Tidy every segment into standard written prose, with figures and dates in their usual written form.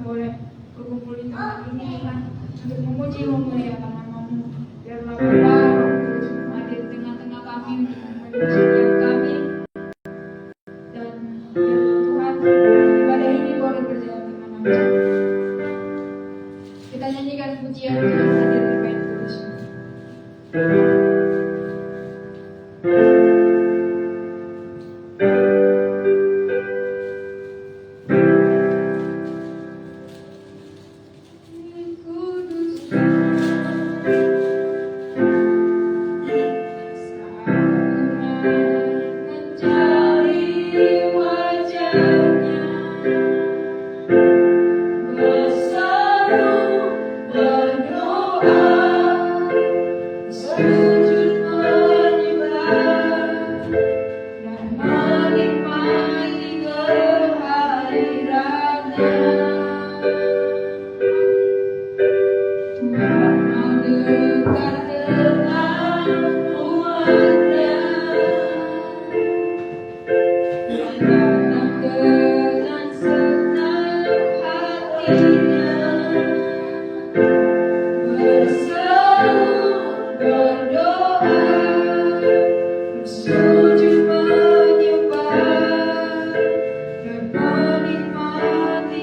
boleh berkumpul di tempat ini Tuhan, untuk memuji memuliakan nama-Mu. Biarlah Bapa Roh Kudus hadir di tengah-tengah kami untuk memenuhi setiap kami, dan biarlah Tuhan ibadah ini boleh berjalan dengan lancar. Kita nyanyikan pujian dengan hadir di bait kudus. Sujud menyembah dan menikmati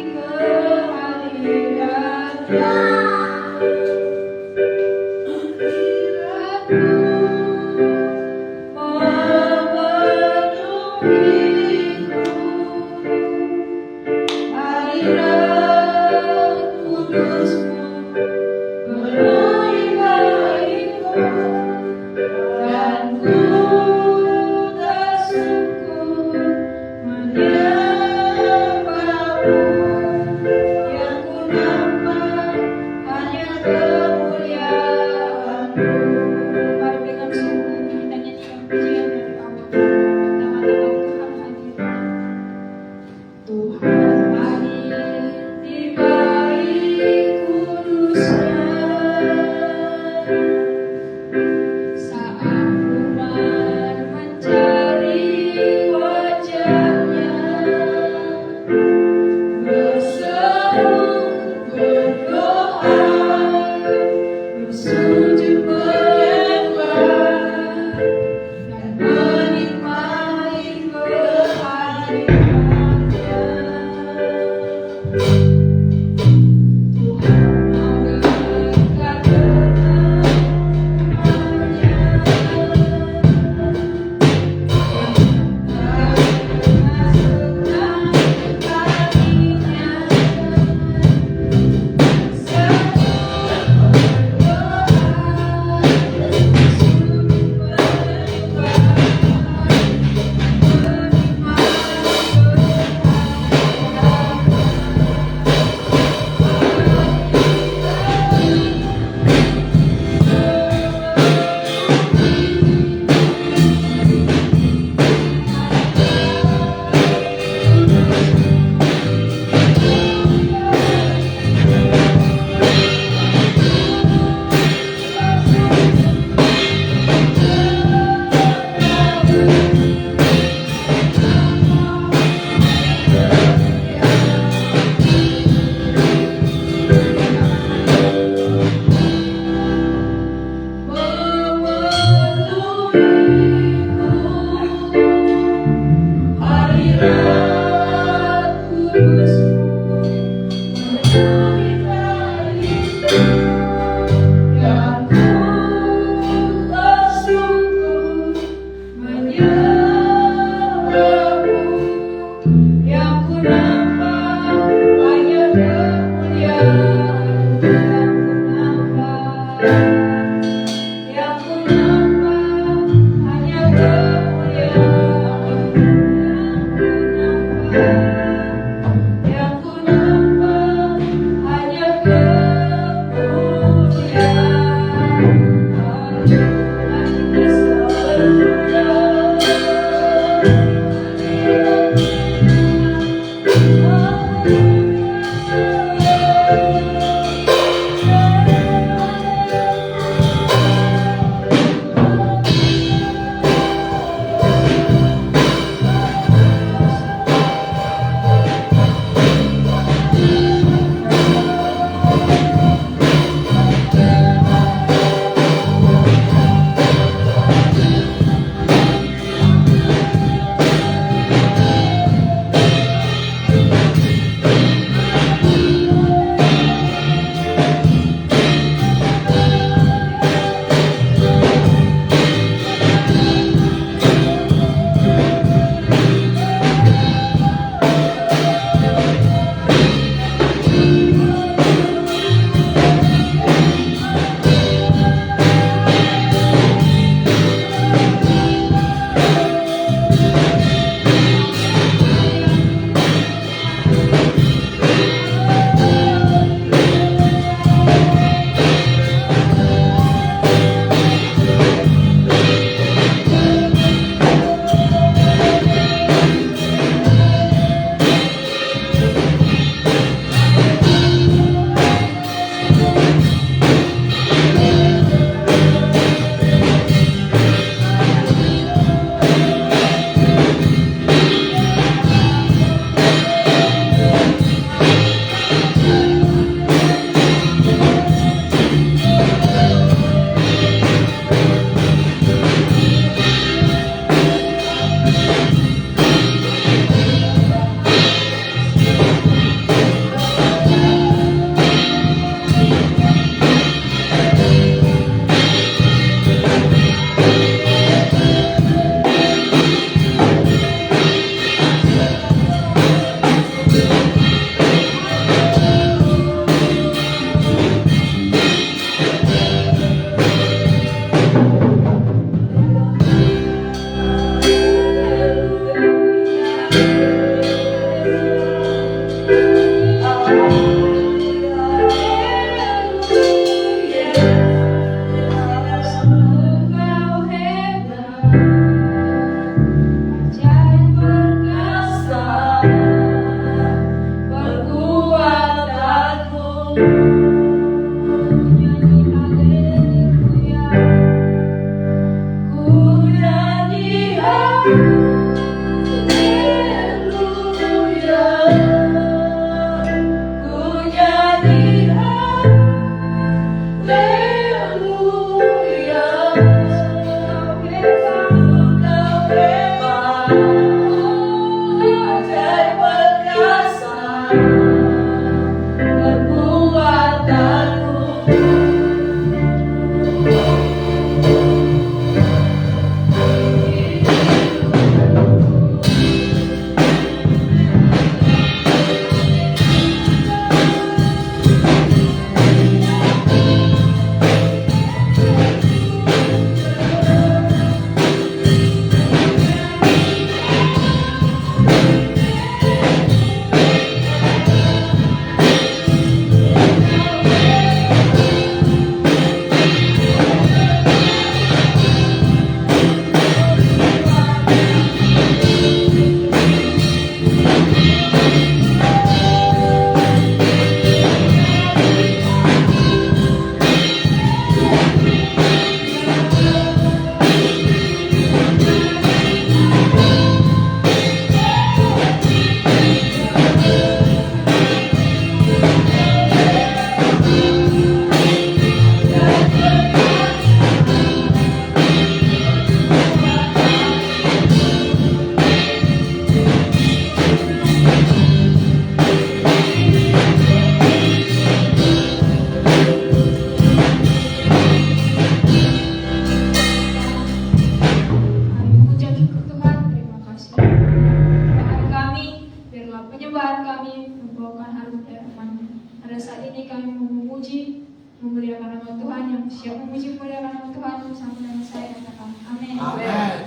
kami membawakan harum firman-Mu. Pada saat ini kami memuji, memuliakan nama Tuhan, yang siap memuji memuliakan nama Tuhan bersama dengan saya dan kami. Amin. Amin.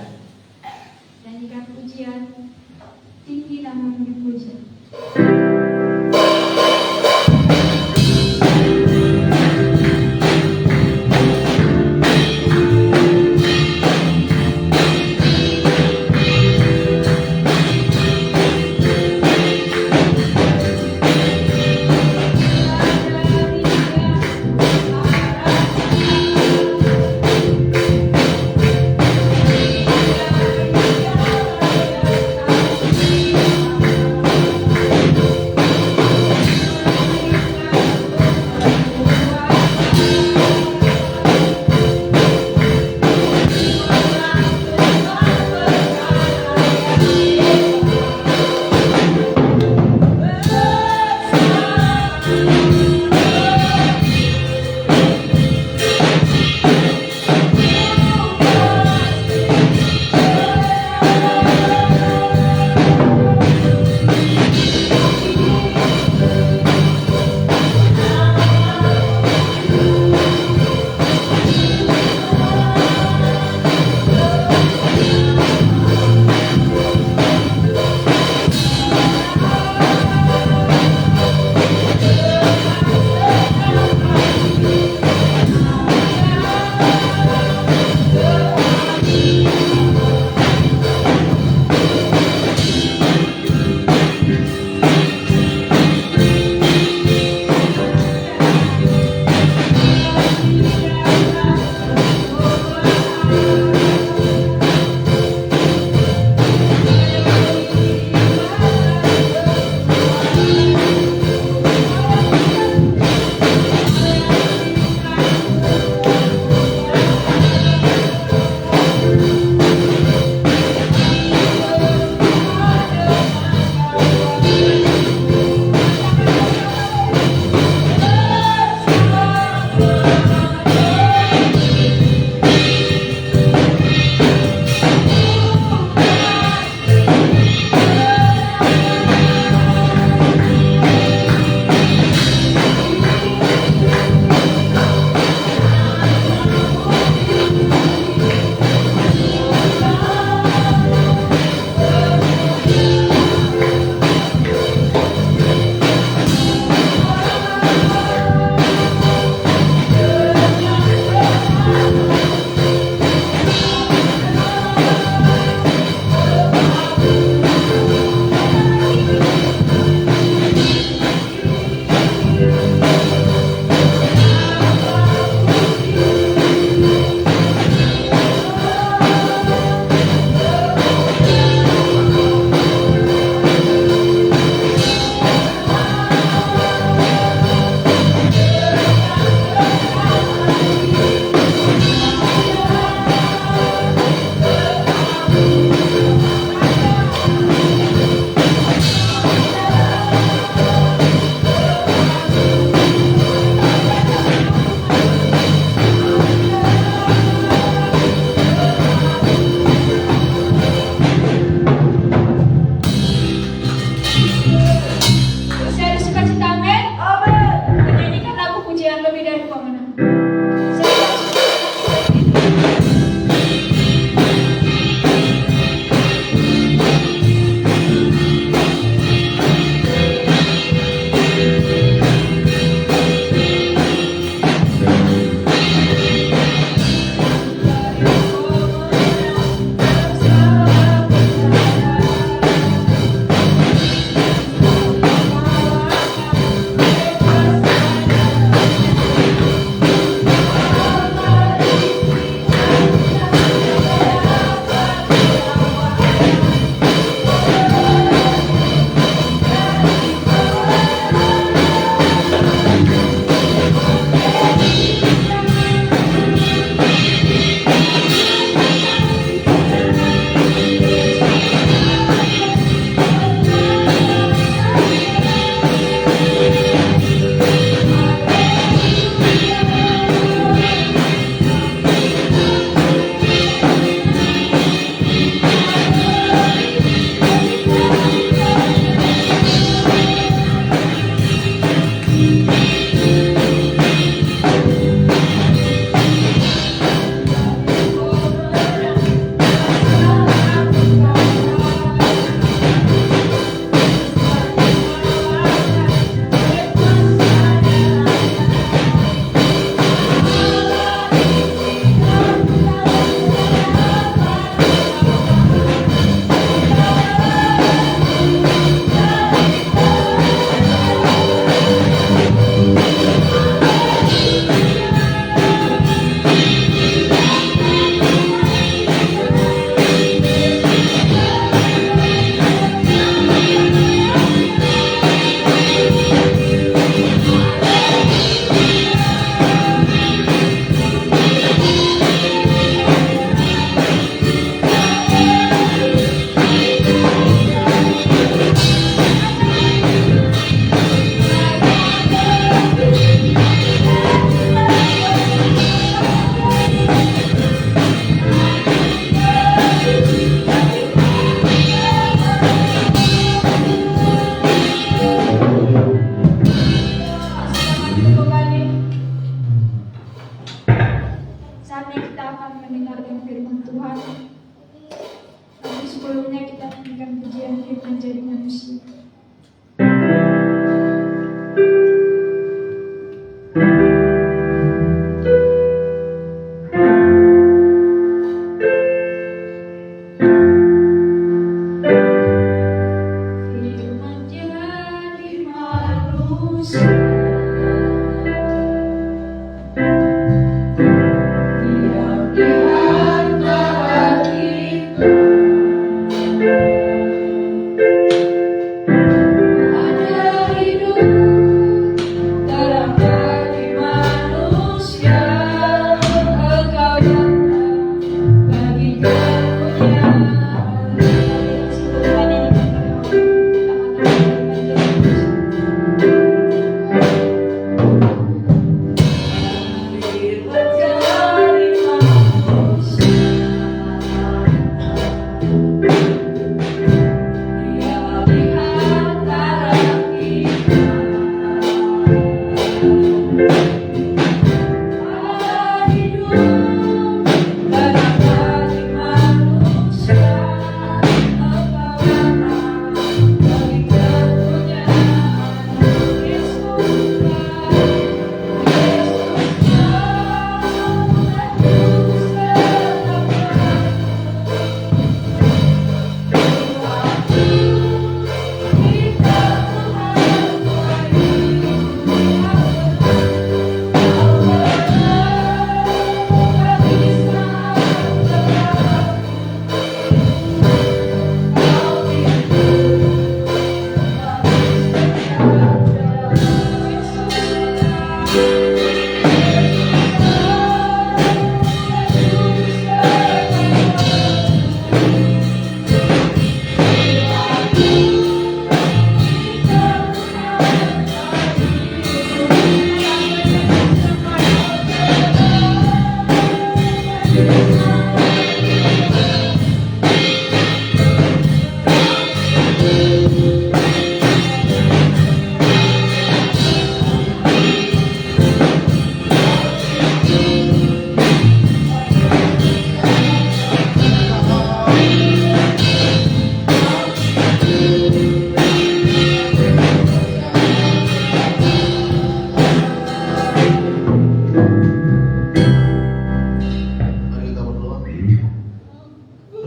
Nyanyikan pujian, tinggi nama-Mu dipuji.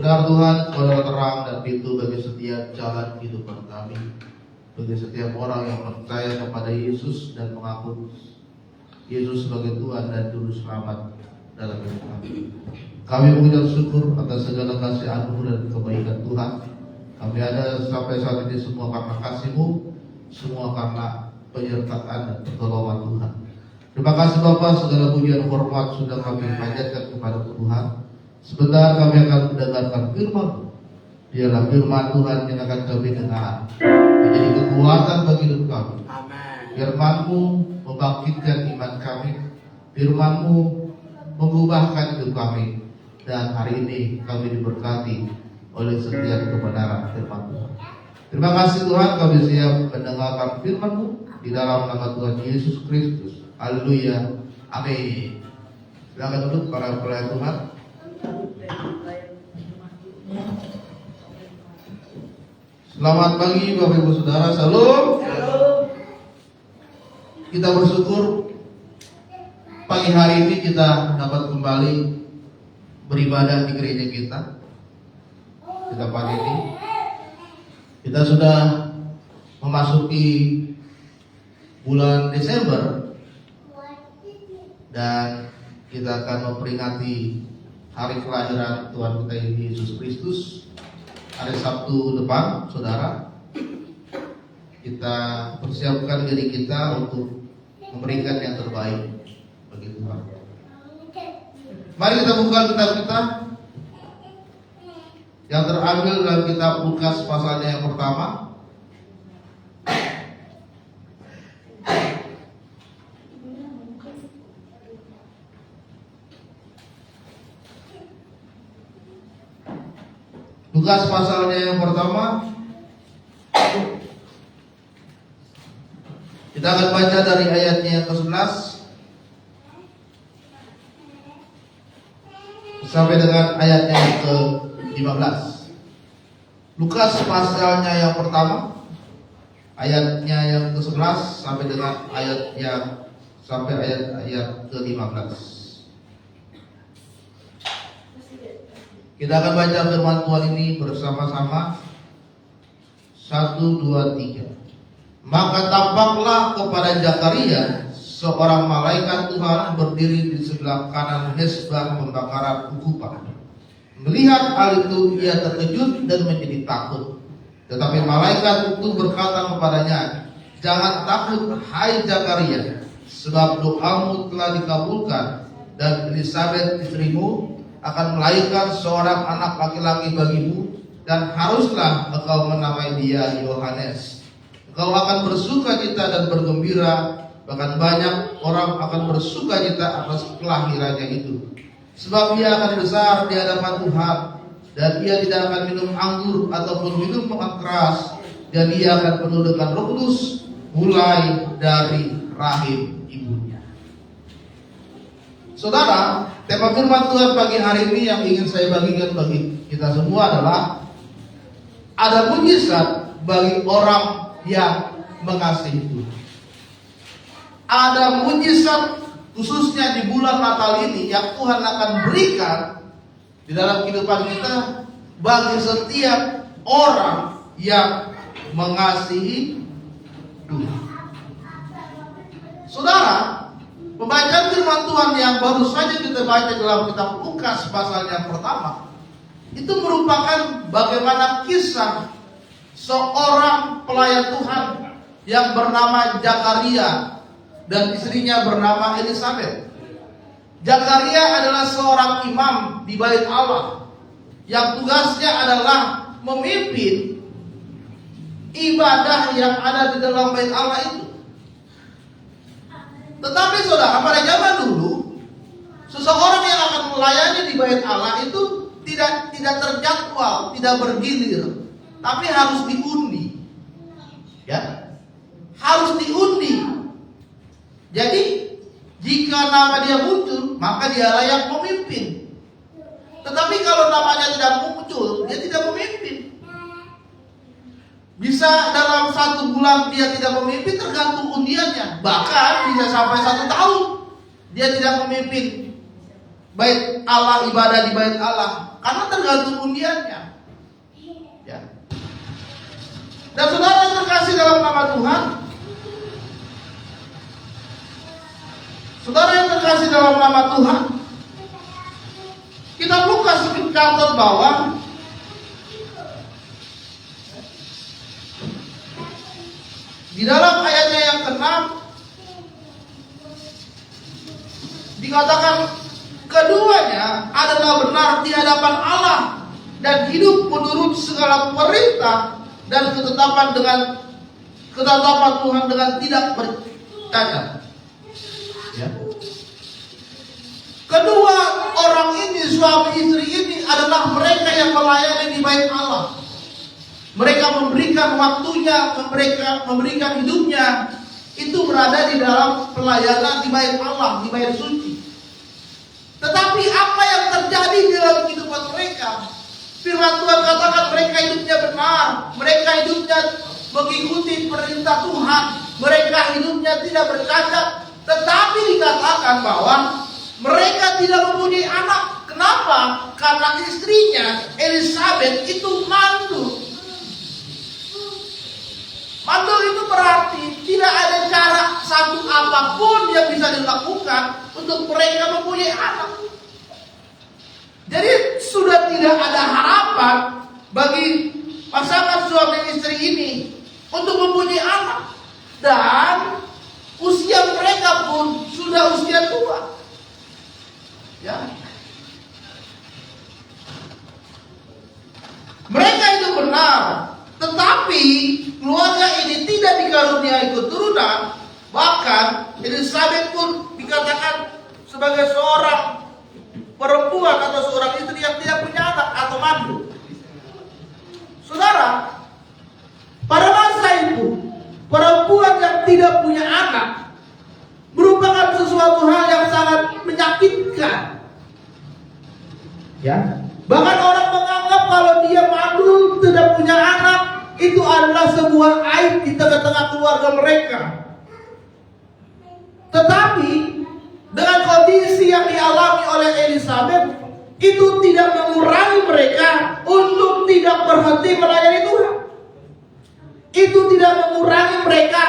Benar Tuhan, Kau adalah terang dan pintu bagi setiap jalan kehidupan kami, bagi setiap orang yang percaya kepada Yesus dan mengaku Yesus sebagai Tuhan dan Juru Selamat dalam hidup kami. Kami mengucap syukur atas segala kasih anugerah dan kebaikan Tuhan. Kami ada sampai saat ini semua karena kasih-Mu, semua karena penyertaan dan pertolongan Tuhan. Terima kasih Bapa, segala puji dan hormat sudah kami panjatkan kepada Tuhan. Sebentar kami akan mendengarkan firman-Mu. Dialah firman Tuhan yang akan kami dengar, menjadi kekuatan bagi hidup kami. Firman-Mu membangkitkan iman kami. Firman-Mu mengubahkan hidup kami. Dan hari ini kami diberkati oleh setiap kebenaran firman Tuhan. Terima kasih Tuhan, kami siap mendengarkan firman-Mu di dalam nama Tuhan Yesus Kristus. Haleluya. Amin. Silakan duduk para pelayan Tuhan. Selamat pagi Bapak Ibu Saudara. Salam. Kita bersyukur pagi hari ini kita dapat kembali beribadah di gereja kita. Kita pagi ini kita sudah memasuki bulan Desember dan kita akan memperingati hari kelahiran Tuhan kita Yesus Kristus. Hari Sabtu depan, saudara, kita persiapkan diri kita untuk memberikan yang terbaik bagi Tuhan. Mari kita buka kitab kita yang terambil dalam kitab Lukas pasalnya yang pertama. Lukas pasalnya yang pertama. Kita akan baca dari ayatnya yang ke-11 sampai dengan ayatnya yang ke-15. Lukas pasalnya yang pertama, ayatnya yang ke-11 sampai dengan ayat ke-15. Kita akan baca firman Tuhan ini bersama-sama. 1, 2, 3. Maka tampaklah kepada Zakaria seorang malaikat Tuhan berdiri di sebelah kanan mezbah pembakaran ukupan. Melihat hal itu, ia terkejut dan menjadi takut. Tetapi malaikat itu berkata kepadanya, "Jangan takut, hai Zakaria, sebab doamu telah dikabulkan, dan Elisabet istrimu akan melahirkan seorang anak laki-laki bagimu, dan haruslah engkau menamai dia Yohanes. Engkau akan bersukacita dan bergembira, bahkan banyak orang akan bersukacita atas kelahirannya itu. Sebab ia akan besar di hadapan Tuhan, dan ia tidak akan minum anggur ataupun minum minuman keras, dan ia akan penuh dengan Roh Kudus mulai dari rahim ibunya." Saudara, tema firman Tuhan pagi hari ini yang ingin saya bagikan bagi kita semua adalah ada mujizat bagi orang yang mengasihi Tuhan. Ada mujizat khususnya di bulan Natal ini yang Tuhan akan berikan di dalam kehidupan kita bagi setiap orang yang mengasihi Tuhan. Saudara, pembacaan firman Tuhan yang baru saja kita baca dalam kitab Lukas pasal yang pertama itu merupakan bagaimana kisah seorang pelayan Tuhan yang bernama Zakaria dan istrinya bernama Elisabet. Zakaria adalah seorang imam di bait Allah yang tugasnya adalah memimpin ibadah yang ada di dalam bait Allah itu. Tetapi saudara, pada zaman dulu seseorang yang akan melayani di bait Allah itu tidak terjadwal, tidak bergilir, tapi harus diundi. Ya. Harus diundi. Jadi jika nama dia muncul, maka dia layak memimpin. Tetapi kalau namanya tidak muncul, dia tidak memimpin. Bisa dalam 1 bulan dia tidak memimpin, tergantung undiannya. Bahkan bisa sampai 1 tahun dia tidak memimpin bait Allah, ibadah di bait Allah, karena tergantung undiannya. Ya. Dan saudara yang terkasih dalam nama Tuhan, saudara yang terkasih dalam nama Tuhan, kitab Lukas mencatat bahwa di dalam ayatnya yang ke-6 dikatakan keduanya adalah benar di hadapan Allah dan hidup menurut segala perintah dan ketetapan Tuhan dengan tidak bercacat. Ya. Kedua orang ini, suami istri ini adalah mereka yang melayani di bait Allah. Mereka memberikan waktunya, memberikan hidupnya, itu berada di dalam pelayanan di bait Allah, di bait suci. Tetapi apa yang terjadi di dalam kehidupan mereka? Firman Tuhan katakan mereka hidupnya benar, mereka hidupnya mengikuti perintah Tuhan, mereka hidupnya tidak bercacat. Tetapi dikatakan bahwa mereka tidak mempunyai anak. Kenapa? Karena istrinya Elisabet itu mandul. Mandul itu berarti tidak ada cara satu apapun yang bisa dilakukan untuk mereka mempunyai anak. Jadi sudah tidak ada harapan bagi pasangan suami istri ini untuk mempunyai anak. Dan usia mereka pun sudah usia tua. Ya. Mereka itu benar, tetapi keluarga ini tidak dikaruniai keturunan. Bahkan Elisabet pun dikatakan sebagai seorang perempuan atau seorang istri yang tidak punya anak atau mandu. Saudara, pada masa itu perempuan yang tidak punya anak merupakan sesuatu hal yang sangat menyakitkan. Ya. Bahkan orang menganggap kalau dia mandul tidak punya anak itu adalah sebuah aib di tengah-tengah keluarga mereka. Tetapi dengan kondisi yang dialami oleh Elisabet itu tidak mengurangi mereka untuk tidak berhenti melayani Tuhan. itu tidak mengurangi mereka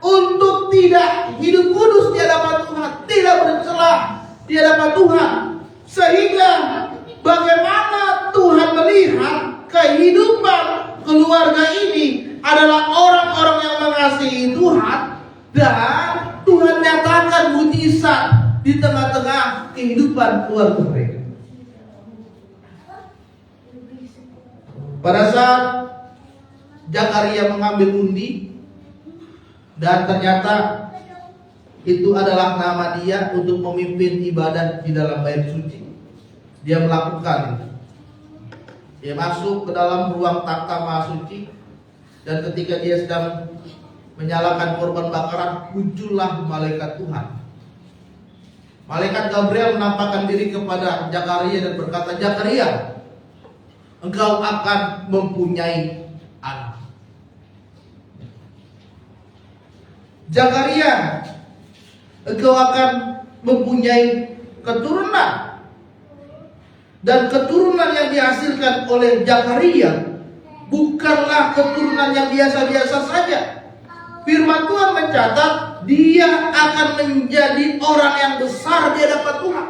untuk tidak hidup kudus di hadapan Tuhan, tidak bercela di hadapan Tuhan. Sehingga bagaimana Tuhan melihat kehidupan keluarga ini adalah orang-orang yang mengasihi Tuhan, dan Tuhan nyatakan mujizat di tengah-tengah kehidupan keluarga mereka. Pada saat Zakaria mengambil undi, dan ternyata itu adalah nama dia untuk memimpin ibadat di dalam bait suci. Dia melakukan itu. Dia masuk ke dalam ruang takhta maha suci, dan ketika dia sedang menyalakan korban bakaran, muncullah malaikat Tuhan. Malaikat Gabriel menampakkan diri kepada Zakaria dan berkata, "Zakaria, engkau akan mempunyai anak. Zakaria, engkau akan mempunyai keturunan." Dan keturunan yang dihasilkan oleh Zakaria bukanlah keturunan yang biasa-biasa saja. Firman Tuhan mencatat dia akan menjadi orang yang besar di hadapan Tuhan.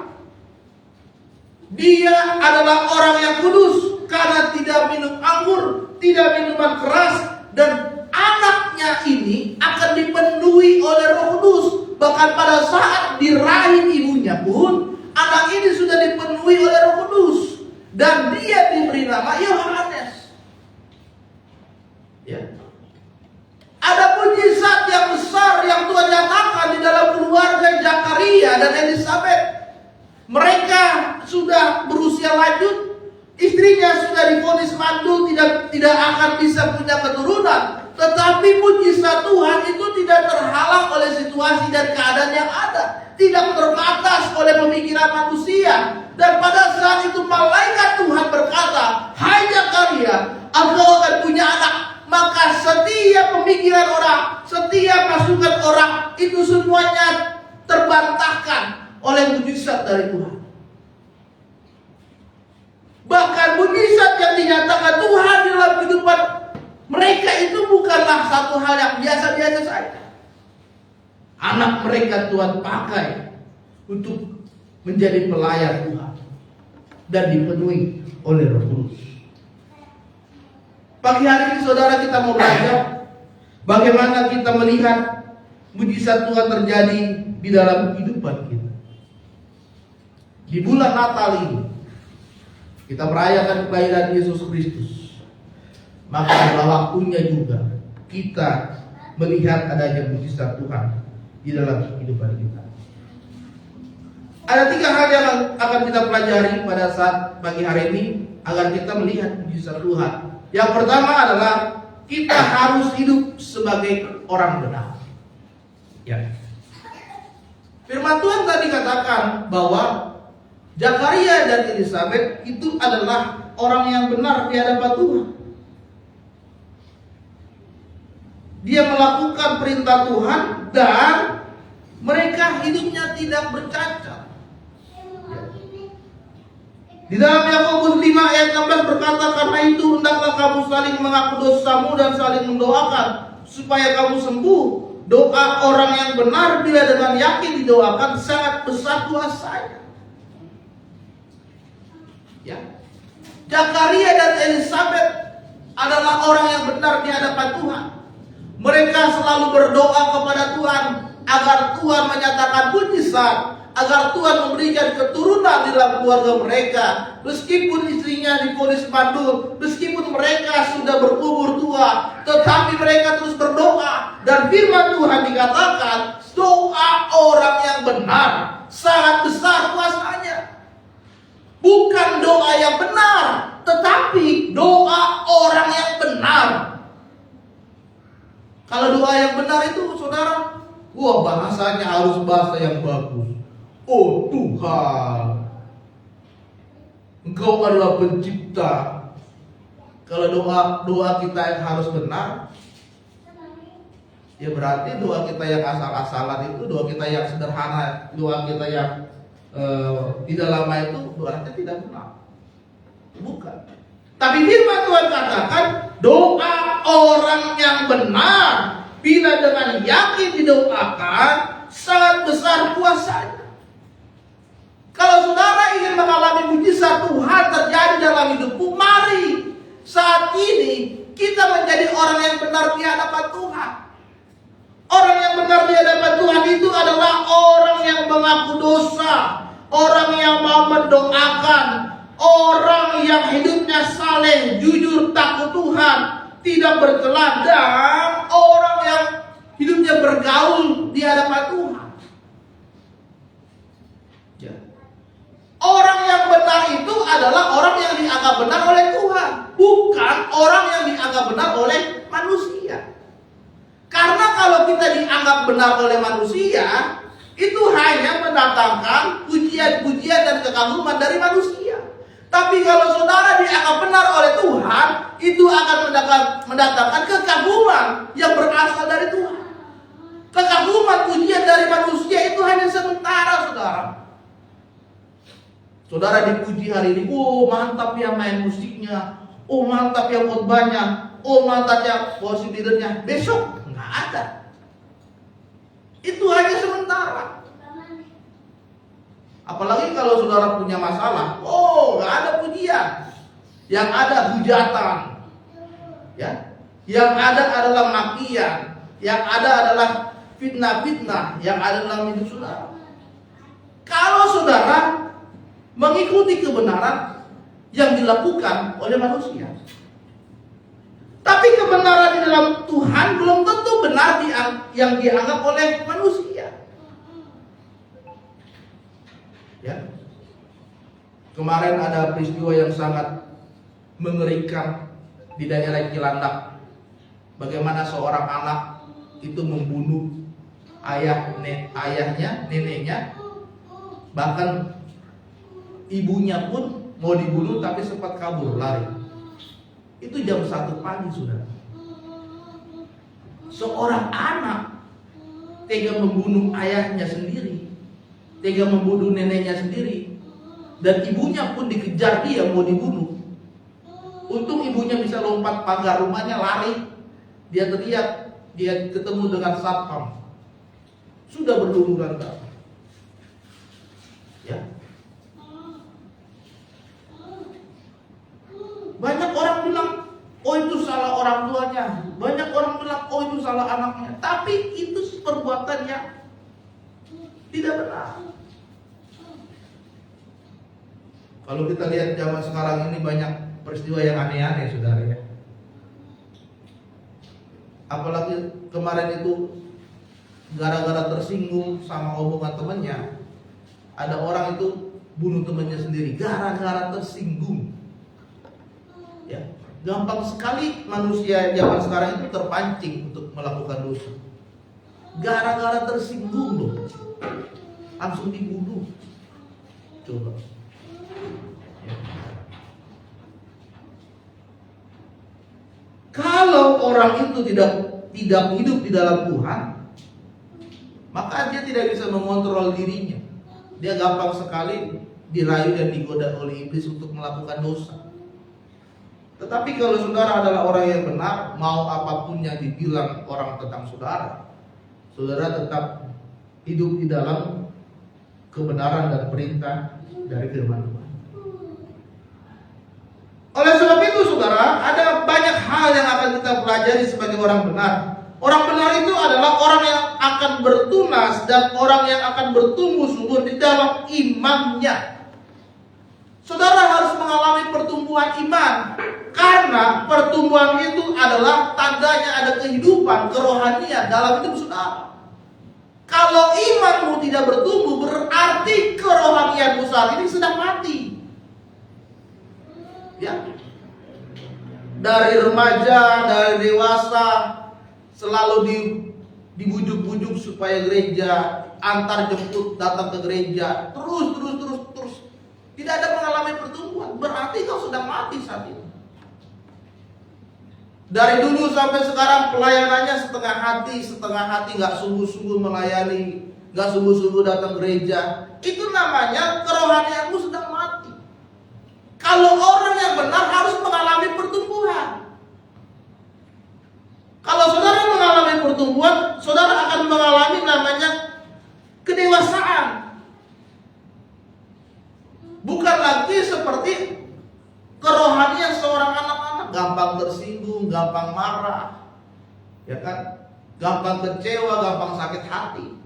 Dia adalah orang yang kudus karena tidak minum anggur, tidak minuman keras, dan anaknya ini akan dipenuhi oleh Roh Kudus. Bahkan pada saat di rahim ibunya pun anak ini sudah dipenuhi oleh Roh Kudus, dan dia diberi nama Yohanes. Ya. Ada mujizat yang besar yang Tuhan nyatakan di dalam keluarga Zakaria dan Elizabeth. Mereka sudah berusia lanjut, istrinya sudah divonis mandu, tidak akan bisa punya keturunan. Tetapi mujizat Tuhan itu tidak terhalang oleh situasi dan keadaan yang ada, tidak terbatas oleh pemikiran manusia. Dan pada saat itu malaikat Tuhan berkata, "Hai Zakaria, engkau akan punya anak." Maka setiap pemikiran orang, setiap masukan orang, itu semuanya terbantahkan oleh mujizat dari Tuhan. Bahkan mujizat yang dinyatakan Tuhan dalam kehidupan mereka itu bukanlah satu hal yang biasa-biasa saja. Anak mereka Tuhan pakai untuk menjadi pelayan Tuhan dan dipenuhi oleh Roh Kudus. Pagi hari ini saudara, kita mau belajar bagaimana kita melihat mujizat Tuhan terjadi di dalam kehidupan kita. Di bulan Natal ini kita merayakan kelahiran Yesus Kristus. Maka adalah waktunya juga kita melihat adanya mujizat Tuhan di dalam kehidupan kita. Ada 3 hal yang akan kita pelajari pada saat pagi hari ini agar kita melihat mujizat Tuhan. Yang pertama adalah kita harus hidup sebagai orang benar. Ya. Firman Tuhan tadi katakan bahwa Zakaria dan Elizabeth itu adalah orang yang benar di hadapan Tuhan. Dia melakukan perintah Tuhan dan mereka hidupnya tidak bercacat. Di dalam Yakobus 5 ayat 16 berkata, "Karena itu hendaklah kamu saling mengaku dosamu dan saling mendoakan supaya kamu sembuh. Doa orang yang benar bila dengan yakin didoakan sangat besar kuasanya." Ya. Zakaria dan Elizabeth adalah orang yang benar di hadapan Tuhan. Mereka selalu berdoa kepada Tuhan agar Tuhan menyatakan mujizat, agar Tuhan memberikan keturunan di dalam keluarga mereka. Meskipun istrinya divonis mandul, meskipun mereka sudah berumur tua, tetapi mereka terus berdoa. Dan firman Tuhan dikatakan, doa orang yang benar sangat besar kuasanya. Bukan doa yang benar, tetapi doa orang yang benar. Kalau doa yang benar itu, saudara, bahasanya harus bahasa yang bagus. "Oh Tuhan, Engkau adalah pencipta." Kalau doa kita yang harus benar, ya berarti doa kita yang asal-asalan itu, doa kita yang sederhana, doa kita yang tidak lama itu berarti tidak benar. Bukan. Tapi firman Tuhan katakan, doa orang yang benar bila dengan yakin didoakan sangat besar kuasanya. Kalau saudara ingin mengalami mujizat Tuhan terjadi dalam hidupmu, mari saat ini kita menjadi orang yang benar di hadapan Tuhan. Orang yang benar di hadapan Tuhan itu adalah orang yang mengaku dosa, orang yang mau mendoakan, orang yang hidupnya saleh, jujur, takut Tuhan, tidak bercela, dan orang yang hidupnya bergaul di hadapan Tuhan. Ya. Orang yang benar itu adalah orang yang dianggap benar oleh Tuhan, bukan orang yang dianggap benar oleh manusia. Karena kalau kita dianggap benar oleh manusia, itu hanya mendatangkan pujian-pujian dan kekaguman dari manusia. Tapi kalau saudara dianggap benar oleh Tuhan, itu akan mendatangkan kekaguman yang berasal dari Tuhan. Kekaguman, pujian dari manusia itu hanya sementara, saudara. Saudara dipuji hari ini, oh mantap ya main musiknya, oh mantap ya khotbahnya, oh mantap ya worship leadernya. Besok nggak ada. Itu hanya sementara. Apalagi kalau saudara punya masalah, oh nggak ada pujian, yang ada hujatan, ya, yang ada adalah makian, yang ada adalah fitnah-fitnah, yang ada dalam hidup saudara. Kalau saudara mengikuti kebenaran yang dilakukan oleh manusia, tapi kebenaran di dalam Tuhan belum tentu benar yang dianggap oleh manusia. Ya. Kemarin ada peristiwa yang sangat mengerikan di daerah Cilandak. Bagaimana seorang anak itu membunuh ayahnya, neneknya, bahkan ibunya pun mau dibunuh tapi sempat kabur lari. Itu jam 1 pagi sudah. Seorang anak tega membunuh ayahnya sendiri, tega membunuh neneknya sendiri, dan ibunya pun dikejar dia mau dibunuh. Untung ibunya bisa lompat pagar rumahnya, lari. Dia teriak, dia ketemu dengan satpam. Sudah berlumuran darah. Ya. Banyak orang bilang, oh itu salah orang tuanya. Banyak orang bilang, oh itu salah anaknya. Tapi itu perbuatan yang tidak benar. Kalau kita lihat zaman sekarang ini banyak peristiwa yang aneh-aneh, saudara ya. Apalagi kemarin itu gara-gara tersinggung sama omongan temannya, ada orang itu bunuh temannya sendiri gara-gara tersinggung. Ya, gampang sekali manusia zaman sekarang itu terpancing untuk melakukan dosa. Gara-gara tersinggung loh, langsung dibunuh. Coba. Ya. Kalau orang itu tidak hidup di dalam Tuhan, maka dia tidak bisa mengontrol dirinya. Dia gampang sekali dirayu dan digoda oleh iblis untuk melakukan dosa. Tetapi kalau saudara adalah orang yang benar, mau apapun yang dibilang orang tentang saudara, saudara tetap hidup di dalam kebenaran dan perintah dari firman Tuhan. Oleh sebab itu saudara, ada banyak hal yang akan kita pelajari sebagai orang benar. Orang benar itu adalah orang yang akan bertunas dan orang yang akan bertumbuh subur di dalam imannya. Saudara harus mengalami pertumbuhan iman, karena pertumbuhan itu adalah tandanya ada kehidupan, kerohanian dalam hidup saudara. Kalau imanmu tidak bertumbuh, berarti kerohanianmu saat ini sedang mati. Ya. Dari remaja, dari dewasa, selalu dibujuk-bujuk supaya gereja, antar jemput datang ke gereja, terus. Tidak ada mengalami pertumbuhan, berarti kau sedang mati saat ini. Dari dulu sampai sekarang pelayanannya setengah hati, nggak sungguh-sungguh melayani, nggak sungguh-sungguh datang gereja. Itu namanya kerohanianmu sedang mati. Kalau orang yang benar harus mengalami pertumbuhan. Kalau saudara mengalami pertumbuhan, saudara akan mengalami namanya kedewasaan. Bukan lagi seperti kerohanian seorang anak-anak, gampang tersinggung, gampang marah, ya kan? Gampang kecewa, gampang sakit hati,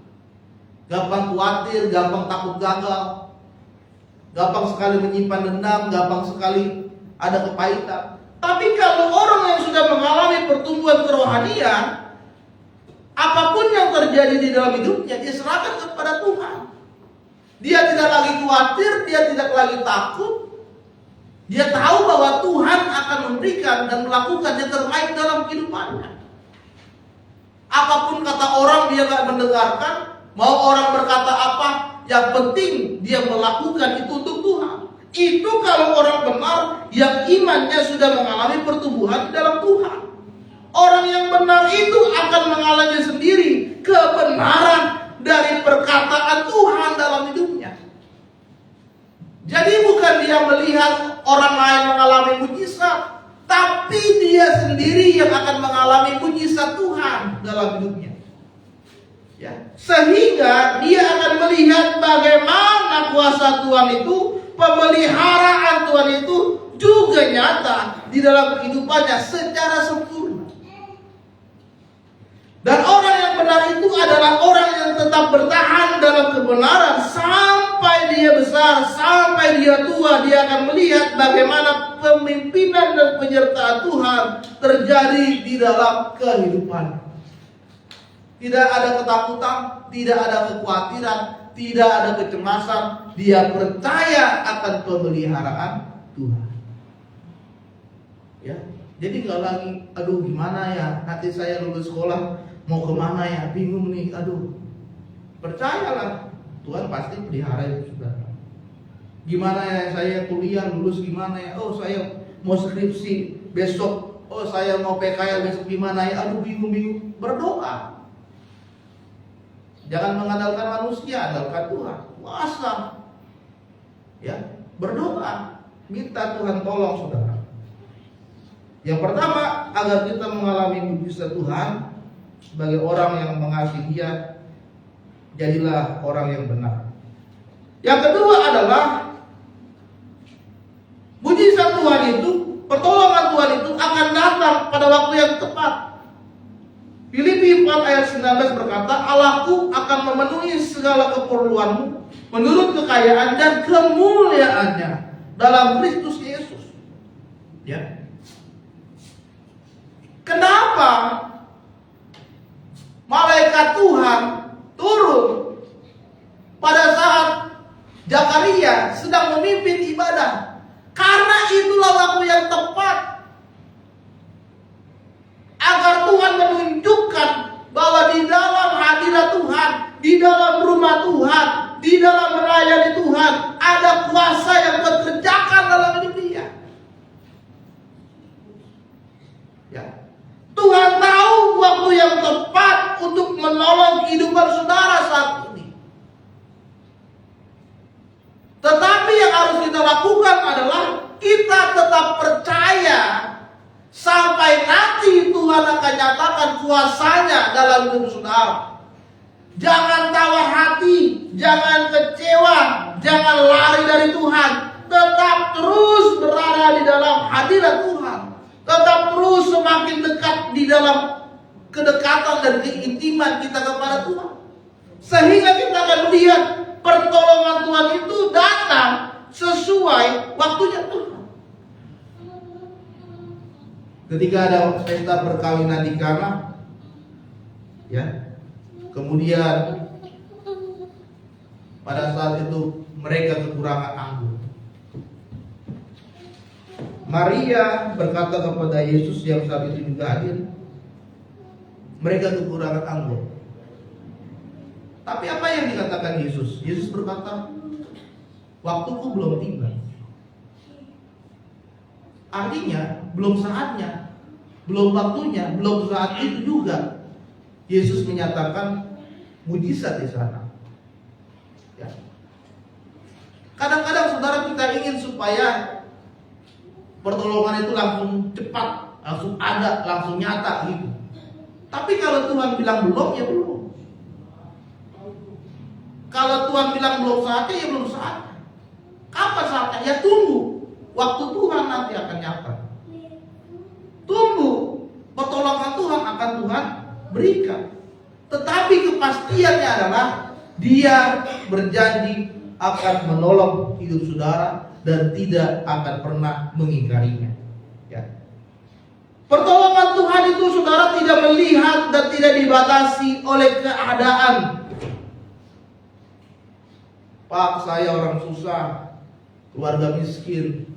gampang khawatir, gampang takut gagal, gampang sekali menyimpan dendam, gampang sekali ada kepahitan. Tapi kalau orang yang sudah mengalami pertumbuhan kerohanian, apapun yang terjadi di dalam hidupnya, dia serahkan kepada Tuhan. Dia tidak lagi khawatir, dia tidak lagi takut. Dia tahu bahwa Tuhan akan memberikan dan melakukan yang terbaik dalam kehidupannya. Apapun kata orang dia gak mendengarkan. Mau orang berkata apa, yang penting dia melakukan itu untuk Tuhan. Itu kalau orang benar yang imannya sudah mengalami pertumbuhan dalam Tuhan. Orang yang benar itu akan mengalami sendiri kebenaran dari perkataan Tuhan dalam hidupnya. Jadi bukan dia melihat orang lain mengalami mujizat, tapi dia sendiri yang akan mengalami mujizat Tuhan dalam hidupnya. Ya, sehingga dia akan melihat bagaimana kuasa Tuhan itu, pemeliharaan Tuhan itu juga nyata di dalam kehidupannya secara sempurna. Dan orang yang benar itu adalah orang yang tetap bertahan dalam kebenaran sampai dia besar, sampai dia tua. Dia akan melihat bagaimana pemimpinan dan penyertaan Tuhan terjadi di dalam kehidupan. Tidak ada ketakutan, tidak ada kekhawatiran, tidak ada kecemasan. Dia percaya akan pemeliharaan Tuhan. Ya, jadi nggak lagi, aduh gimana ya, nanti saya lulus sekolah mau kemana ya, bingung nih, aduh. Percayalah, Tuhan pasti pelihara itu saudara. Gimana ya saya kuliah lulus gimana ya, oh saya mau skripsi besok, oh saya mau PKL besok gimana ya, aduh bingung. Berdoa. Jangan mengandalkan manusia, andalkan Tuhan. Puasa. Ya, berdoa, minta Tuhan tolong saudara. Yang pertama, agar kita mengalami mujizat Tuhan sebagai orang yang mengasihi Dia, jadilah orang yang benar. Yang kedua adalah mujizat Tuhan itu, pertolongan Tuhan itu akan datang pada waktu yang tepat. Filipi 4 ayat 19 berkata, Allahku akan memenuhi segala keperluanmu menurut kekayaan dan kemuliaannya dalam Kristus Yesus. Ya. Kenapa malaikat Tuhan turun pada saat Zakaria sedang memimpin ibadah? Karena itulah waktu yang tepat agar Tuhan menunjukkan bahwa di dalam hadirat Tuhan, di dalam rumah Tuhan, di dalam melayani Tuhan, ada kuasa yang bekerjakan dalam hidup dia. Ya. Tuhan tahu waktu yang tepat untuk menolong kehidupan saudara saat ini. Tetapi yang harus kita lakukan adalah kita tetap percaya sampai nanti Tuhan akan nyatakan kuasanya dalam hidup saudara. Jangan tawar hati, jangan kecewa, jangan lari dari Tuhan. Tetap terus berada di dalam hadirat Tuhan. Tetap terus semakin dekat di dalam kedekatan dan keintiman kita kepada Tuhan. Sehingga kita akan melihat pertolongan Tuhan itu datang sesuai waktunya Tuhan. Ketika ada pesta perkawinan di Kana, ya, kemudian pada saat itu mereka kekurangan anggur. Maria berkata kepada Yesus yang saat itu juga hadir, mereka kekurangan anggur. Tapi apa yang dikatakan Yesus? Yesus berkata, waktuku belum tiba. Artinya belum saatnya, belum waktunya, belum saat itu juga Yesus menyatakan mujizat di sana. Ya. Kadang-kadang saudara kita ingin supaya pertolongan itu langsung cepat, langsung ada, langsung nyata gitu. Tapi kalau Tuhan bilang belum, ya belum. Kalau Tuhan bilang belum saatnya, ya belum saatnya. Kapan saatnya? Ya tunggu. Waktu Tuhan nanti akan nyata. Tunggu. Pertolongan Tuhan akan Tuhan berikan. Tetapi kepastiannya adalah Dia berjanji akan menolong hidup saudara dan tidak akan pernah mengingkarinya. Ya. Pertolongan Tuhan itu saudara tidak melihat dan tidak dibatasi oleh keadaan. Pak, saya orang susah, keluarga miskin,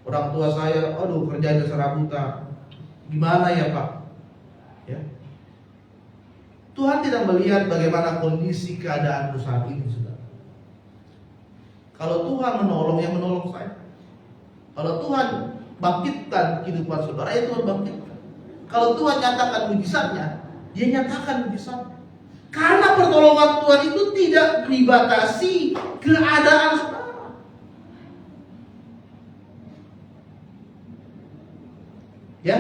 orang tua saya, aduh kerjanya serabutan. Gimana ya Pak? Ya. Tuhan tidak melihat bagaimana kondisi keadaanmu saat ini, saudara. Kalau Tuhan menolong, yang menolong saya. Kalau Tuhan bangkitkan kehidupan saudara, ya Tuhan bangkitkan. Kalau Tuhan nyatakan mujizatnya, Dia nyatakan mujizatnya. Karena pertolongan Tuhan itu tidak dibatasi keadaan saudara. Ya,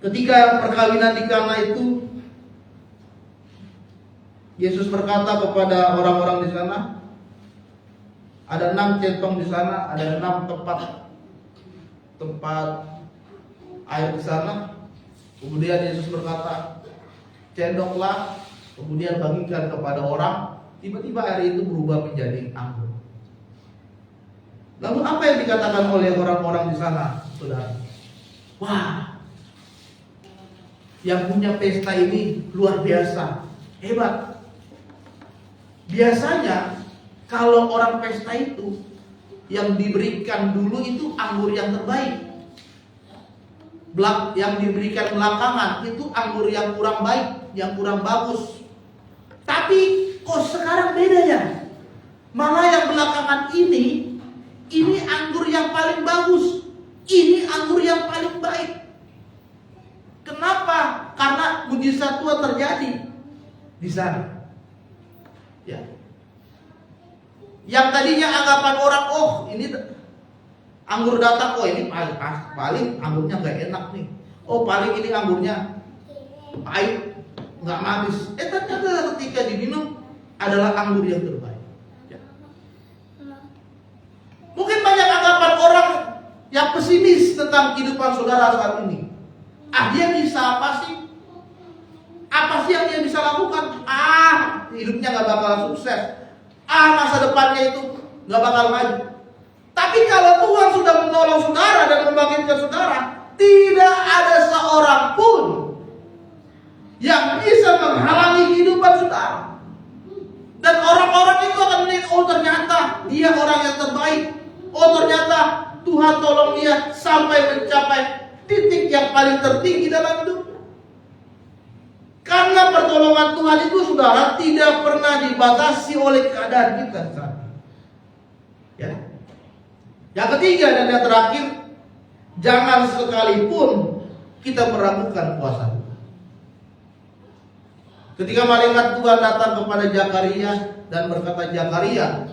ketika perkawinan di Kana itu, Yesus berkata kepada orang-orang di sana, ada 6 centong di sana, ada 6 tempat air di sana. Kemudian Yesus berkata, cendoklah, kemudian bagikan kepada orang. Tiba-tiba air itu berubah menjadi anggur. Lalu apa yang dikatakan oleh orang-orang di sana, saudara? Wah, yang punya pesta ini luar biasa, hebat. Biasanya kalau orang pesta itu yang diberikan dulu itu anggur yang terbaik. Yang diberikan belakangan itu anggur yang kurang baik, yang kurang bagus. Tapi kok sekarang beda ya? Malah yang belakangan ini anggur yang paling bagus. Ini anggur yang paling baik. Kenapa? Karena mujizat Tuhan terjadi di sana. Ya. Yang tadinya anggapan orang, oh ini anggur datang, oh ini paling anggurnya gak enak nih. Oh paling ini anggurnya pahit, gak manis. Ternyata ketika diminum adalah anggur yang terbaik. Ya. Mungkin banyak anggapan orang yang pesimis tentang kehidupan saudara saat ini. Dia bisa apa sih? Apa sih yang dia bisa lakukan? Hidupnya gak bakal sukses. Masa depannya itu gak bakal maju. Tapi kalau Tuhan sudah menolong saudara dan membangkitkan saudara, tidak ada seorang pun yang bisa menghalangi kehidupan saudara. Dan orang-orang itu akan melihat, oh ternyata dia orang yang terbaik. Oh ternyata Tuhan tolong dia sampai mencapai titik yang paling tertinggi dalam hidup. Karena pertolongan Tuhan itu saudara tidak pernah dibatasi oleh keadaan kita saat ini. Ya. Yang ketiga dan yang terakhir, jangan sekalipun kita meragukan kuasa Tuhan. Ketika malaikat Tuhan datang kepada Zakaria dan berkata, Zakaria,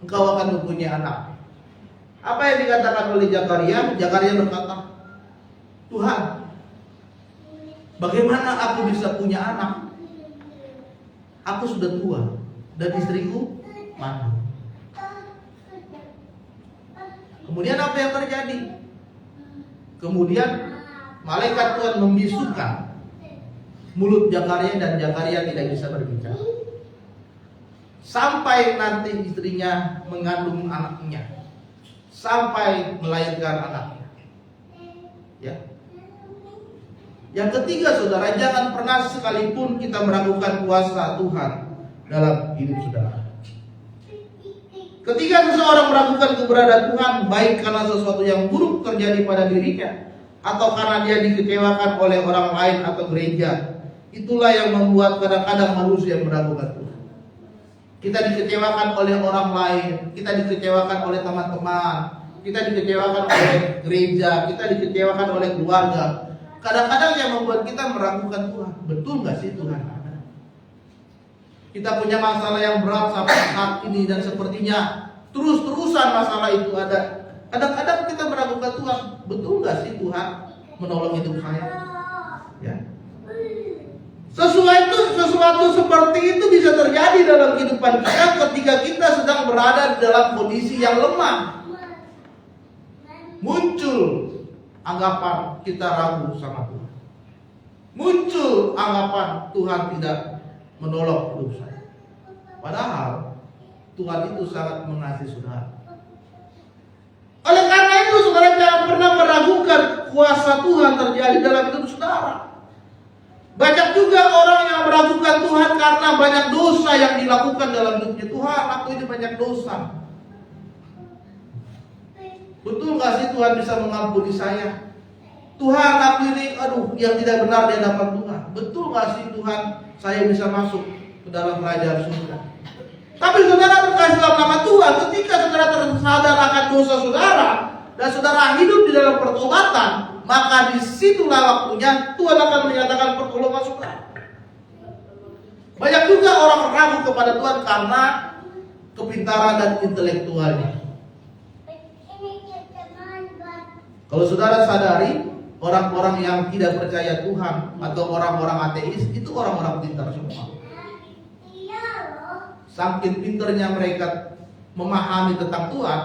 engkau akan mempunyai anak. Apa yang dikatakan oleh Zakaria? Zakaria berkata, Tuhan, bagaimana aku bisa punya anak? Aku sudah tua dan istriku mandul. Kemudian apa yang terjadi? Kemudian malaikat Tuhan membisukan mulut Zakaria dan Zakaria tidak bisa berbicara. Sampai nanti istrinya mengandung anaknya. Sampai melahirkan anaknya. Ya. Yang ketiga saudara, jangan pernah sekalipun kita meragukan kuasa Tuhan dalam hidup saudara. Ketika seseorang meragukan keberadaan Tuhan, baik karena sesuatu yang buruk terjadi pada dirinya, atau karena dia dikecewakan oleh orang lain atau gereja, itulah yang membuat kadang-kadang manusia meragukan Tuhan. Kita dikecewakan oleh orang lain, kita dikecewakan oleh teman-teman, kita dikecewakan oleh gereja, kita dikecewakan oleh keluarga. Kadang-kadang yang membuat kita meragukan Tuhan. Betul gak sih Tuhan ada? Kita punya masalah yang berat sampai saat ini dan sepertinya terus-terusan masalah itu ada. Kadang-kadang kita meragukan Tuhan, betul nggak sih Tuhan menolong hidup saya? Ya. Sesuatu seperti itu bisa terjadi dalam kehidupan kita ketika kita sedang berada di dalam kondisi yang lemah. Muncul anggapan kita ragu sama Tuhan. Muncul anggapan Tuhan tidak menolong hidup saya. Padahal Tuhan itu sangat mengasihi saudara. Oleh karena itu saudara jangan pernah meragukan kuasa Tuhan terjadi dalam hidup saudara. Banyak juga orang yang meragukan Tuhan karena banyak dosa yang dilakukan dalam hidupnya. Tuhan, aku ini banyak dosa. Betul gak sih Tuhan bisa mengampuni saya? Tuhan, aku ini yang tidak benar di hadapan Tuhan. Betul gak sih Tuhan, saya bisa masuk ke dalam kerajaan surga? Tapi saudara terkasih dalam nama Tuhan, ketika saudara tersadar akan dosa saudara dan saudara hidup di dalam pertobatan, maka disitulah waktunya Tuhan akan menyatakan pertolongan saudara. Banyak juga orang ragu kepada Tuhan karena kepintaran dan intelektualnya. Kalau saudara sadari, orang-orang yang tidak percaya Tuhan atau orang-orang ateis itu orang-orang pintar semua. Saking pintarnya mereka memahami tentang Tuhan,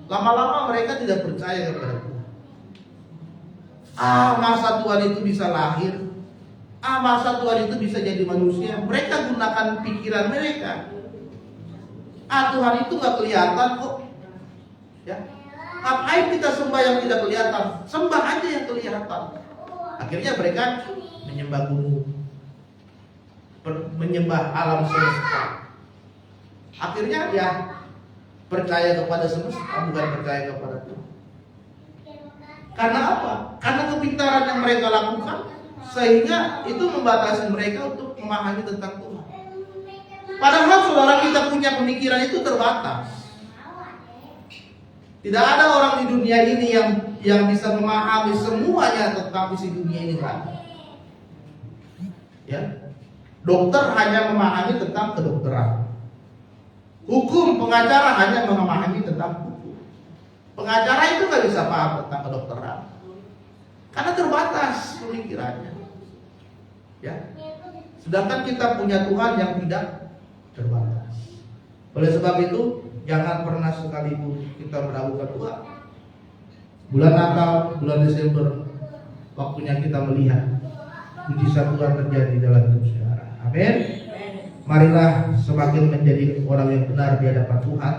lama-lama mereka tidak percaya kepada Tuhan. Masa Tuhan itu bisa lahir? Masa Tuhan itu bisa jadi manusia? Mereka gunakan pikiran mereka. Tuhan itu gak kelihatan kok. Ya. Ngapain kita sembah yang tidak kelihatan? Sembah aja yang kelihatan. Akhirnya mereka menyembah gunung, menyembah alam semesta. Akhirnya dia percaya kepada semesta, bukan percaya kepada Tuhan. Karena apa? Karena kepintaran yang mereka lakukan, sehingga itu membatasi mereka untuk memahami tentang Tuhan. Padahal saudara, kita punya pemikiran itu terbatas. Tidak ada orang di dunia ini yang bisa memahami semuanya tentang isi dunia ini kan? Ya, dokter hanya memahami tentang kedokteran. Hukum, pengacara hanya memahami tentang hukum. Pengacara itu gak bisa paham tentang kedokteran karena terbatas pemikirannya. Ya. Sedangkan kita punya Tuhan yang tidak terbatas. Oleh sebab itu, jangan pernah sekalipun kita meragukan Tuhan. Bulan Natal, bulan Desember, waktunya kita melihat mujizat Tuhan terjadi dalam hidup saudara. Amin. Marilah semakin menjadi orang yang benar di hadapan Tuhan.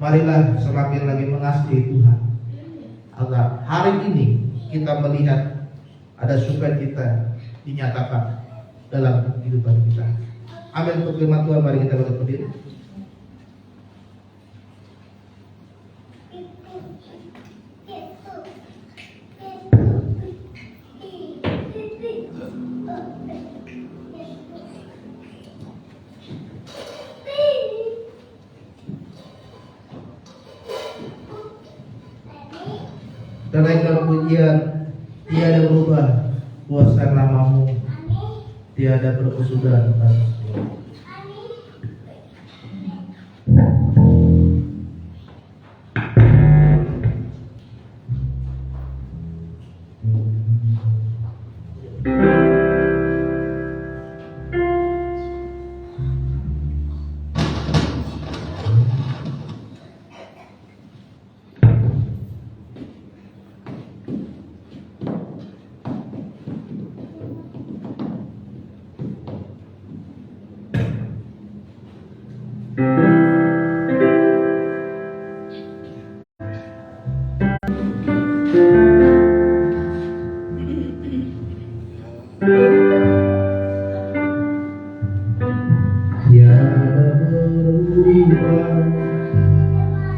Marilah semakin lagi mengasihi Tuhan, agar hari ini kita melihat ada sukacita dinyatakan dalam kehidupan kita. Amin. Untuk firman Tuhan, mari kita berdiri. Naikkan pujian, tiada berubah kuasa namamu, tiada berkesudahan.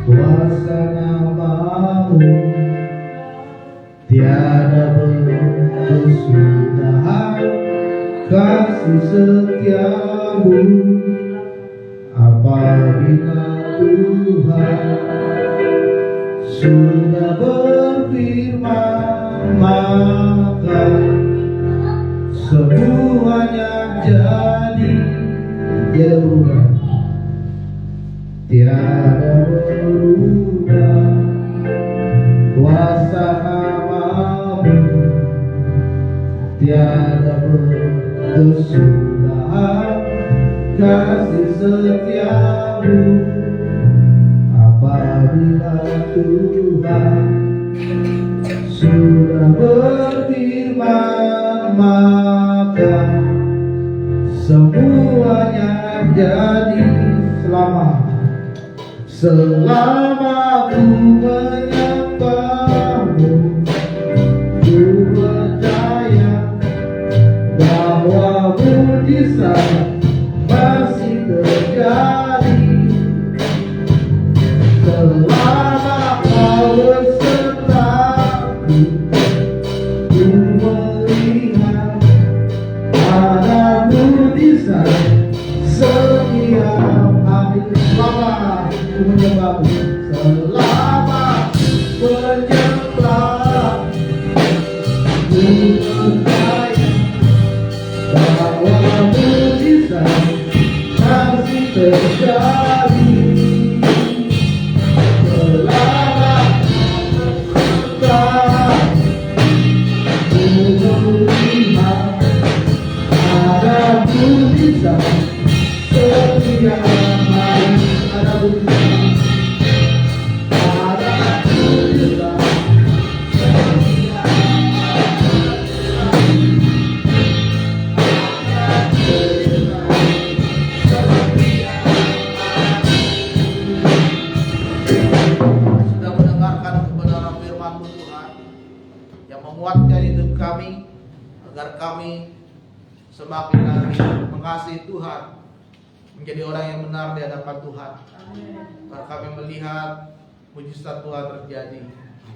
Kuasa namamu, tiada berkesudahan kasih setiamu. Apabila Tuhan sudah berfirman, maka semuanya jadi. Tiada berubah, tiada berubah. tiada berkesudahan kasih setiamu. Apabila Tuhan sudah berfirman, maka semuanya jadi. Selama ku menyembahmu, ku percaya bahwa mujizat masih terjadi. Selama kau besertaku, ku melihat ada mujizat setiap hari. Selama ku menyembahmu, selama menyembah, ku percaya bahwa mujizat masih terjadi. Selama menyembah, ku melihat ada mujizat setiap hari. Ada mujizat, ada mujizat setiap sudah mendengarkan kebenaran firman Tuhan yang menguatkan hidup kami agar kami semakin lagi mengasihi Tuhan, menjadi orang yang benar di hadapan Tuhan. Agar kami melihat mujizat Tuhan terjadi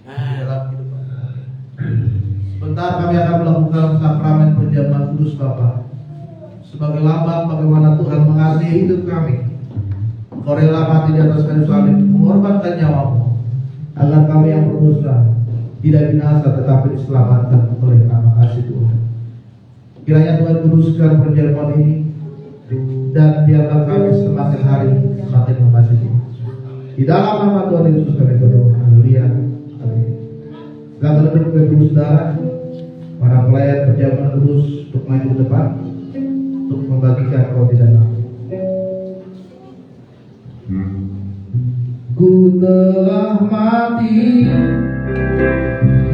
di dalam hidup kami. Sebentar kami akan melakukan sakramen perjamuan kudus Bapa sebagai lambang bagaimana Tuhan mengasihi hidup kami. Kau rela mati di atas kayu salib, mengorbankan nyawamu agar kami yang berdosa tidak binasa tetapi diselamatkan oleh nama kasih Tuhan. Kiranya Tuhan kuduskan perjamuan ini dan biarlah kami semakin hari semakin mengasihi. Di dalam nama Tuhan Yesus kami berdoa. Haleluya. Amin. Silakan duduk Bapak Saudara. Para pelayan perjamuan kudus untuk maju ke depan untuk membagikan roti dan air. Ku telah mati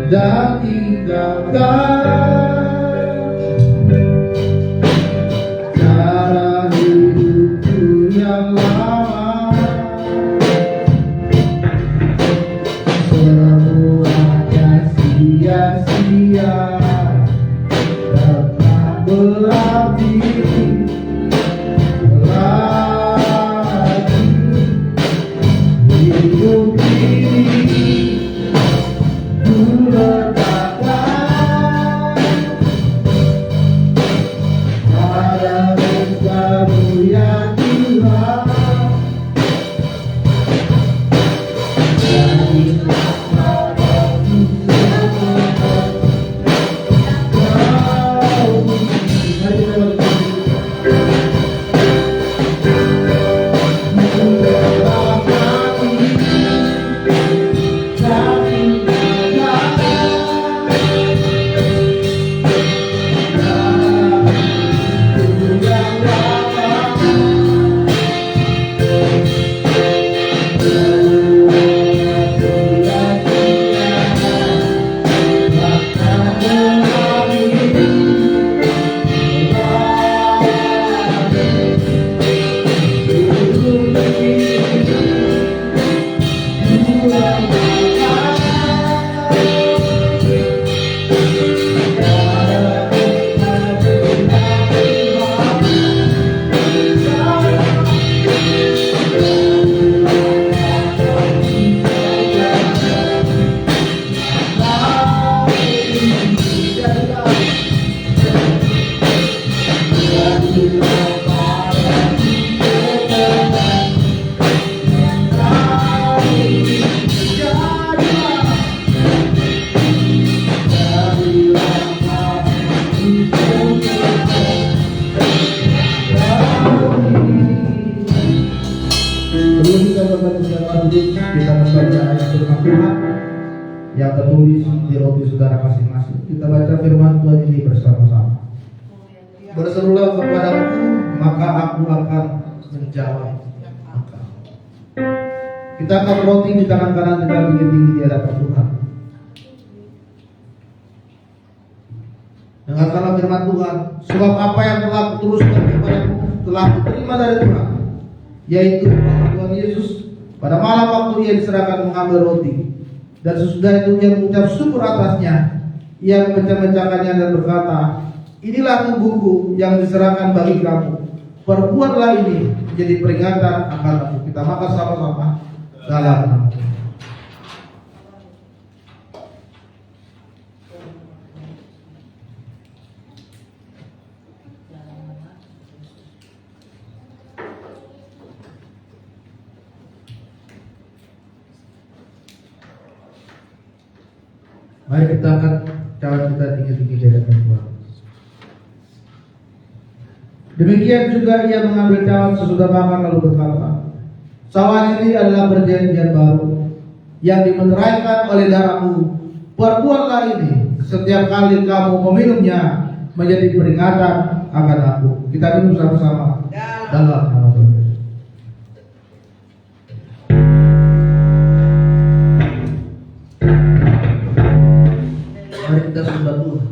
dan tinggalkan cara hidupku yang lama. Semuanya sia-sia dan tak berarti lagi. Hidup ini ku letakkan pada rezeki yang Tuhan. Kita membaca ayat firman Tuhan yang tertulis di roti saudara masing-masing. Kita baca firman Tuhan ini bersama-sama. Berserulah kepadaku, maka aku akan menjawab engkau. Kita angkat roti di tangan kanan kita tinggi-tinggi di hadapan Tuhan. Dengarkanlah firman Tuhan, sebab apa yang telah kuteruskan kepadamu telah kuterima dari Tuhan, yaitu bahwa Tuhan Yesus pada malam waktu ia diserahkan mengambil roti, dan sesudah itu ia mengucap syukur atasnya, ia memecah-mecahkannya dan berkata, inilah tubuhku yang diserahkan bagi kamu, perbuatlah ini menjadi peringatan akan aku. Kita makan sama-sama dalam nama. Mari kita angkat cawan kita tinggi-tinggi di hadapan Tuhan. Demikian juga ia mengambil cawan sesudah makan lalu berkata, cawan ini adalah perjanjian baru yang dimeteraikan oleh darahku. Perbuatlah ini setiap kali kamu meminumnya menjadi peringatan akan aku. Kita minum sama-sama dalam nama Tuhan. Mari kita sembah Tuhan.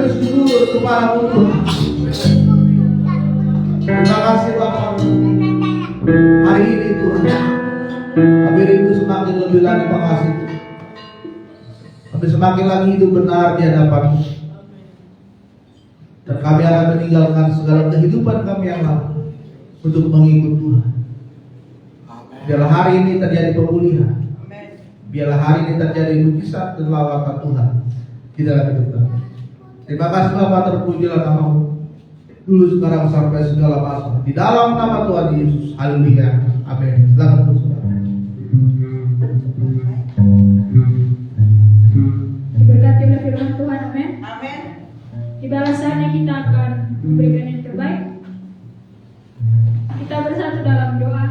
bersyukur kepadamu Tuhan. Terima kasih Bapa. Hari ini Tuhan, kami rindu semakin lebih lagi makasih. Kami semakin lagi hidup benar di hadapan-Mu. Dan kami akan meninggalkan segala kehidupan kami yang lalu untuk mengikut Tuhan. Biarlah hari ini terjadi pemulihan. Biarlah hari ini terjadi mujizat dan lawatan Tuhan di dalam hidup kami. Terima kasih Bapa, terpujilah nama-Mu dulu sekarang sampai segala masa. Di dalam nama Tuhan Yesus. Haleluya. Amin. Silakan bersaudara. Diberkati oleh firman Tuhan, amin. Amin. Di balasannya kita akan memberikan yang terbaik. Kita bersatu dalam doa.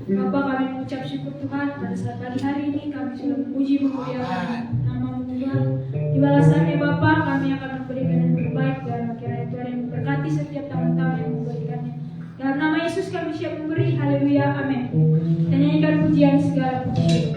Bapa, kami mengucap syukur Tuhan pada saat pagi hari ini kami sudah memuji memuliakan nama-Mu Tuhan. Di balasannya Bapa, kami akan memberikan yang terbaik dan kiranya Tuhan yang memberkati setiap tahun-tahun yang memberikannya. Dalam nama Yesus kami siap memberi. Haleluya, amin. Dan nyanyikan pujian segala puji.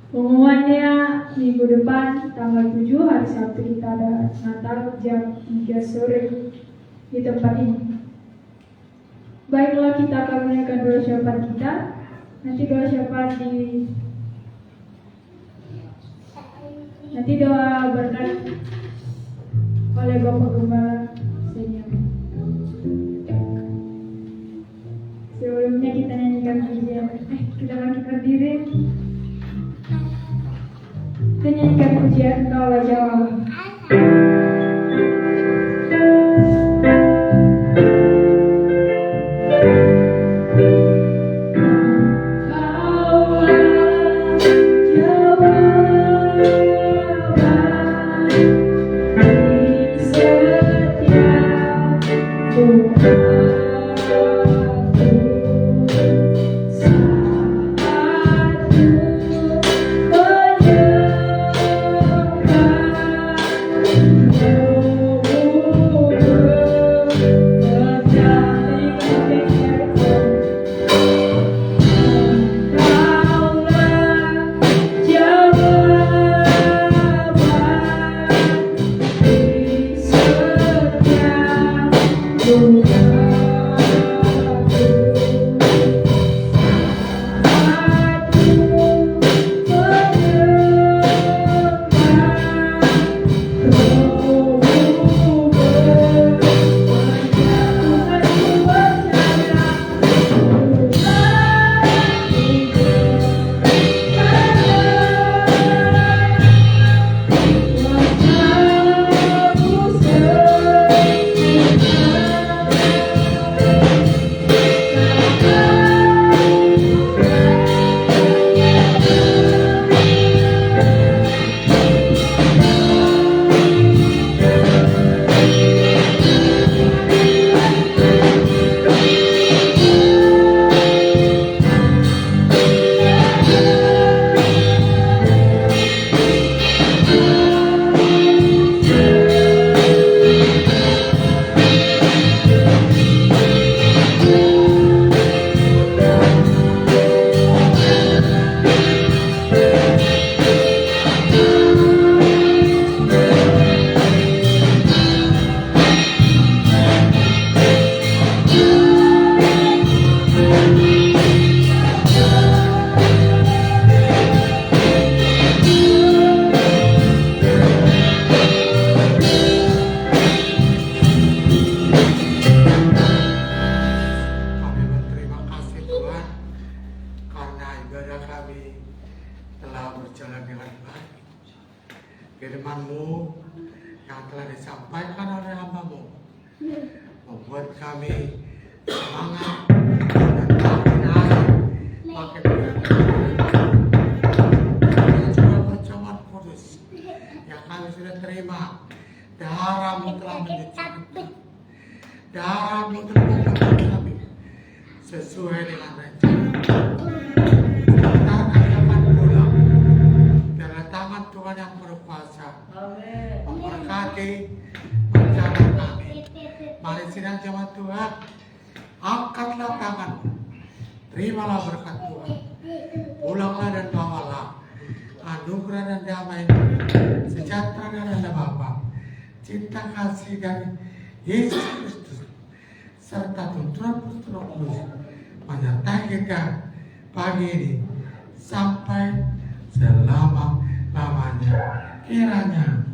Pengumumannya minggu depan tanggal 7 hari Sabtu kita ada Natal jam 3 sore di tempat ini. Baiklah, kita akan menaikkan doa syafaat kita. Nanti doa syafaat nanti doa berkat oleh Bapak Gembala senior. Sebelumnya kita nyanyikan pujian. Kita bangkit berdiri. Kita nyanyikan pujian Kaulah Jawab. berjalan dengan baik. Firman-Mu yang telah disampaikan oleh hamba-Mu membuat kami semangat dan makin hari makin juga perjamuan kudus yang kami sudah terima. Darah-Mu telah menyucikan, darah-Mu telah membuat kami sesuai dengan rencana. Kita akan pulang dalam tangan Tuhan yang berkuasa. Memberkati perjalanan kami. Mari sidang jemaat Tuhan, angkatlah tangan-Mu, terimalah berkat Tuhan, pulanglah dan bawalah anugerah dan damai, sejahtera dari Bapa, cinta kasih dari Yesus Kristus, serta tuntunan Roh Kudus menyertai kita pagi ini sampai selama-lamanya. Kiranya